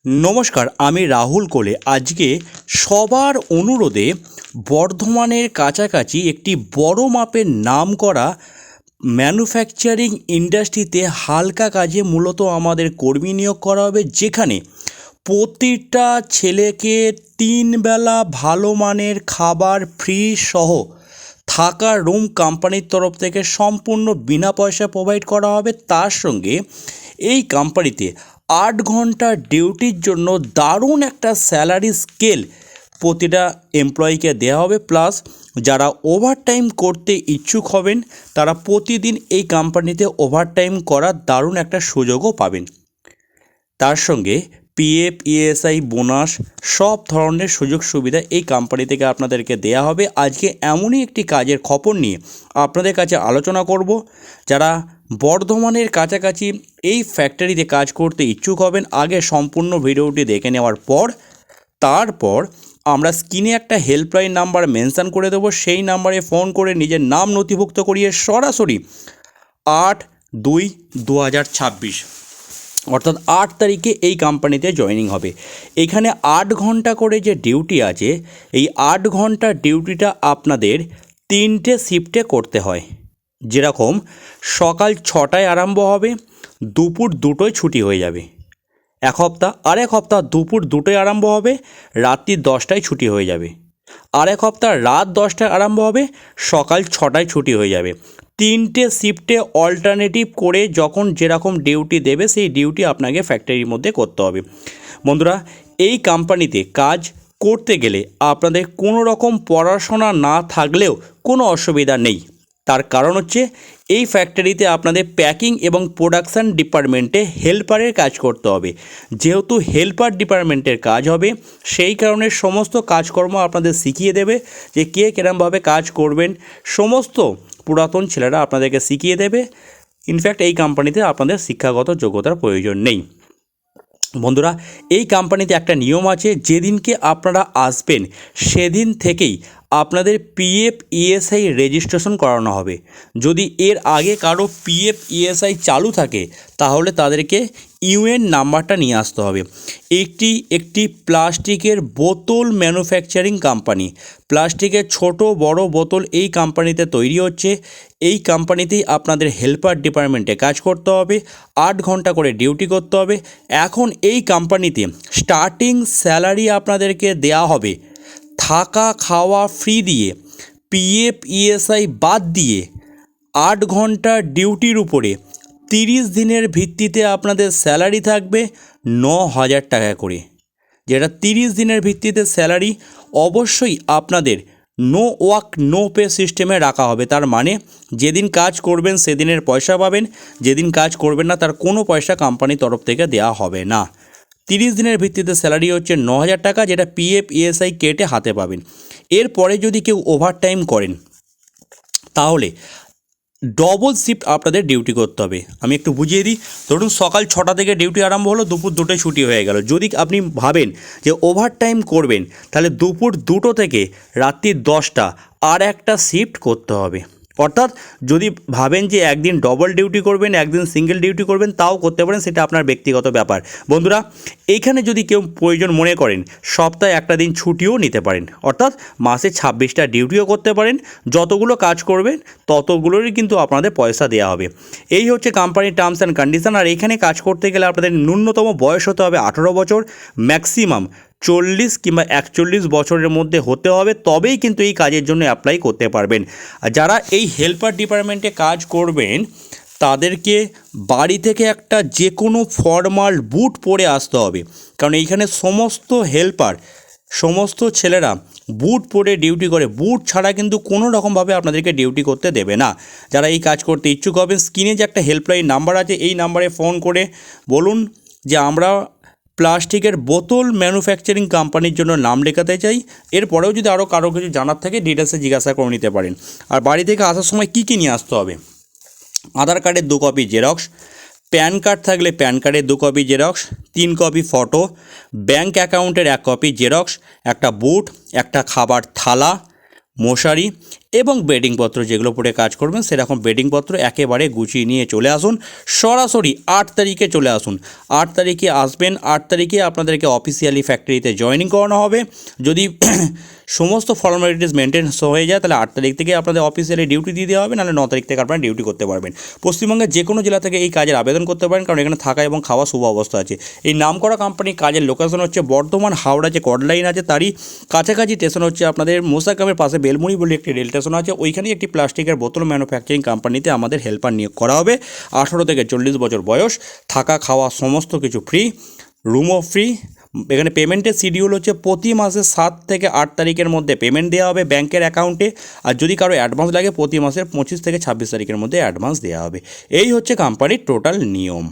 নমস্কার, আমি রাহুল কোলে। আজকে সবার অনুরোধে বর্ধমানের কাছাকাছি একটি বড় মাপের নামকরা ম্যানুফ্যাকচারিং ইন্ডাস্ট্রিতে হালকা কাজে মূলত আমাদের কর্মী নিয়োগ করা হবে, যেখানে প্রতিটা ছেলেকে 3 বেলা ভালো মানের খাবার ফ্রি সহ থাকার রুম কোম্পানির তরফ থেকে সম্পূর্ণ বিনা পয়সায় প্রোভাইড করা হবে। তার সঙ্গে এই কোম্পানিতে 8 ঘন্টার ডিউটির জন্য দারুণ একটা স্যালারি স্কেল প্রতিটা এমপ্লয়িকে দেওয়া হবে। প্লাস যারা ওভারটাইম করতে ইচ্ছুক হবেন তারা প্রতিদিন এই কোম্পানিতে ওভারটাইম করার দারুণ একটা সুযোগও পাবেন। তার সঙ্গে পিএফ, ইএসআই, বোনাস সব ধরনের সুযোগ সুবিধা এই কোম্পানি থেকে আপনাদেরকে দেয়া হবে। আজকে এমনই একটি কাজের খবর নিয়ে আপনাদের কাছে আলোচনা করব। যারা বর্ধমানের কাছাকাছি এই ফ্যাক্টরিতে কাজ করতে ইচ্ছুক হবেন, আগে সম্পূর্ণ ভিডিওটি দেখে নেওয়ার পর তারপর আমরা স্ক্রিনে একটা হেল্পলাইন নাম্বার মেনশন করে দেবো। সেই নাম্বারে ফোন করে নিজের নাম নথিভুক্ত করিয়ে সরাসরি 8/2/2026 অর্থাৎ 8 তারিখে এই কোম্পানিতে জয়েনিং হবে। এখানে 8 ঘন্টা করে যে ডিউটি আছে, এই 8 ঘন্টার ডিউটিটা আপনাদের 3টে শিফটে করতে হয়। যেরকম সকাল 6টায় আরম্ভ হবে, দুপুর 2টোয় ছুটি হয়ে যাবে এক হপ্তাহ। আরেক হপ্তাহ দুপুর 2টোয় আরম্ভ হবে, রাত্রি 10টায় ছুটি হয়ে যাবে। আরেক হপ্তাহ রাত 10টায় আরম্ভ হবে, সকাল 6টায় ছুটি হয়ে যাবে। 3টে শিফটে অল্টারনেটিভ করে যখন যেরকম ডিউটি দেবে সেই ডিউটি আপনাকে ফ্যাক্টরির মধ্যে করতে হবে। বন্ধুরা, এই কোম্পানিতে কাজ করতে গেলে আপনাদের কোনো রকম পড়াশোনা না থাকলেও কোনো অসুবিধা নেই। তার কারণ হচ্ছে এই ফ্যাক্টরিতে আপনাদের প্যাকিং এবং প্রোডাকশান ডিপার্টমেন্টে হেল্পারের কাজ করতে হবে। যেহেতু হেল্পার ডিপার্টমেন্টের কাজ হবে, সেই কারণে সমস্ত কাজকর্ম আপনাদের শিখিয়ে দেবে যে কে কিরমভাবে কাজ করবেন। সমস্ত পুরাতন ছেলেরা আপনাদেরকে শিখিয়ে দেবে। ইনফ্যাক্ট এই কোম্পানিতে আপনাদের শিক্ষাগত যোগ্যতার প্রয়োজন নেই। বন্ধুরা, এই কোম্পানিতে একটা নিয়ম আছে, যেদিনকে আপনারা আসবেন সেদিন থেকেই আপনাদের পিএফ, ইএসআই রেজিস্ট্রেশন করানো হবে। যদি এর আগে কারো পিএফ, ইএসআই চালু থাকে তাহলে তাদেরকে ইউএন নাম্বারটা নিয়ে আসতে হবে। একটি প্লাস্টিকের বোতল ম্যানুফ্যাকচারিং কোম্পানি। প্লাস্টিকের ছোট বড় বোতল এই কোম্পানিতে তৈরি হচ্ছে। এই কোম্পানিতেই আপনাদের হেল্পার ডিপার্টমেন্টে কাজ করতে হবে, 8 ঘন্টা করে ডিউটি করতে হবে। এখন এই কোম্পানিতে স্টার্টিং স্যালারি আপনাদেরকে দেয়া হবে থাকা খাওয়া ফ্রি দিয়ে, পিএফ, ইএসআই বাদ দিয়ে 8 ঘন্টার ডিউটির উপরে 30 দিনের ভিত্তিতে আপনাদের স্যালারি থাকবে 9,000 টাকা করে। যেটা 30 দিনের ভিত্তিতে স্যালারি অবশ্যই আপনাদের নো ওয়ার্ক নো পে সিস্টেমে রাখা হবে। তার মানে যেদিন কাজ করবেন সেদিনের পয়সা পাবেন, যেদিন কাজ করবেন না তার কোনো পয়সা কোম্পানির তরফ থেকে দেওয়া হবে না। 30 দিনের ভিত্তিতে স্যালারি হচ্ছে 9,000 টাকা, যেটা পিএফ, ইএসআই কেটে হাতে পাবেন। এরপরে যদি কেউ ওভারটাইম করেন তাহলে ডবল শিফট আপনাদের ডিউটি করতে হবে। আমি একটু বুঝিয়ে দিই। ধরুন সকাল 6টা থেকে ডিউটি আরম্ভ হলো, দুপুর 2টোয় ছুটি হয়ে গেল। যদি আপনি ভাবেন যে ওভারটাইম করবেন তাহলে দুপুর 2টো থেকে রাত্রি 10টা আর একটা শিফট করতে হবে। অর্থাৎ যদি ভাবেন যে একদিন ডবল ডিউটি করবেন, একদিন সিঙ্গেল ডিউটি করবেন, তাও করতে পারেন, সেটা আপনার ব্যক্তিগত ব্যাপার। বন্ধুরা, এইখানে যদি কেউ প্রয়োজন মনে করেন সপ্তাহে একটা দিন ছুটিও নিতে পারেন, অর্থাৎ মাসে 26টা ডিউটিও করতে পারেন। যতগুলো কাজ করবেন ততগুলোরই কিন্তু আপনাদের পয়সা দেওয়া হবে। এই হচ্ছে কোম্পানির টার্মস অ্যান্ড কন্ডিশন। আর এখানে কাজ করতে গেলে আপনাদের ন্যূনতম বয়স হতে হবে 18 বছর, ম্যাক্সিমাম 40 কিংবা 41 বছরের মধ্যে হতে হবে, তবেই কিন্তু এই কাজের জন্য অ্যাপ্লাই করতে পারবেন। আর যারা এই হেল্পার ডিপার্টমেন্টে কাজ করবেন তাদেরকে বাড়ি থেকে একটা যে কোনো ফর্মাল বুট পরে আসতে হবে, কারণ এইখানে সমস্ত হেল্পার, সমস্ত ছেলেরা বুট পরে ডিউটি করে। বুট ছাড়া কিন্তু কোনো রকমভাবে আপনাদেরকে ডিউটি করতে দেবে না। যারা এই কাজ করতে ইচ্ছুক হবেন, স্ক্রিনে যে একটা হেল্পলাইন নাম্বার আছে এই নাম্বারে ফোন করে বলুন যে আমরা প্লাস্টিকের বোতল ম্যানুফ্যাকচারিং কোম্পানির জন্য নাম লেখাতে চাই। এরপরেও যদি আরও কারো কিছু জানার থাকে ডিটেলসে জিজ্ঞাসা করে নিতে পারেন। আর বাড়ি থেকে আসার সময় কী নিয়ে আসতে হবে? আধার কার্ডের 2 কপি জেরক্স, প্যান কার্ড থাকলে প্যান কার্ডের 2 copy xerox, 3 copy photo, bank অ্যাকাউন্টের 1 কপি জেরক্স, একটা বুট, একটা খাবার থালা, মশারি এবং বেডিংপত্র যেগুলো পরে কাজ করবেন সেরকম বেডিংপত্র একেবারে গুছিয়ে নিয়ে চলে আসুন। সরাসরি 8 তারিখে চলে আসুন। 8 তারিখে আসবেন। 8 তারিখে আপনাদেরকে অফিসিয়ালি ফ্যাক্টরিতে জয়েনিং করানো হবে। যদি সমস্ত ফর্মালিটিস মেনটেন্স হয়ে যায় তাহলে 8 তারিখ থেকে আপনাদের অফিসিয়ালি ডিউটি দিয়ে দেওয়া হবে, নাহলে 9 তারিখ থেকে আপনারা ডিউটি করতে পারবেন। পশ্চিমবঙ্গের যে কোনো জেলা থেকে এই কাজের আবেদন করতে পারেন, কারণ এখানে থাকা এবং খাওয়া সুব্যবস্থা আছে। এই নামকরা কোম্পানির কাজের লোকেশন হচ্ছে বর্ধমান হাওড়া যে কড লাইন আছে তারই কাছাকাছি স্টেশন হচ্ছে আপনাদের মোসাগ্রামের পাশে বেলমুড়ি বলে একটি রেল স্টেশন আছে, ওইখানেই একটি প্লাস্টিকের বোতল ম্যানুফ্যাকচারিং কোম্পানিতে আমাদের হেল্পার নিয়োগ করা হবে। 18 থেকে 40 বছর বয়স, থাকা খাওয়া সমস্ত কিছু ফ্রি, রুমও ফ্রি। এখানে পেমেন্টের শিডিউল হচ্ছে প্রতি মাসে 7 থেকে 8 তারিখের মধ্যে পেমেন্ট দেওয়া হবে ব্যাংকের অ্যাকাউন্টে, আর যদি কারো অ্যাডভান্স লাগে প্রতি মাসের 25 থেকে 26 তারিখের মধ্যে অ্যাডভান্স দেওয়া হবে। এই হচ্ছে কোম্পানির টোটাল নিয়ম।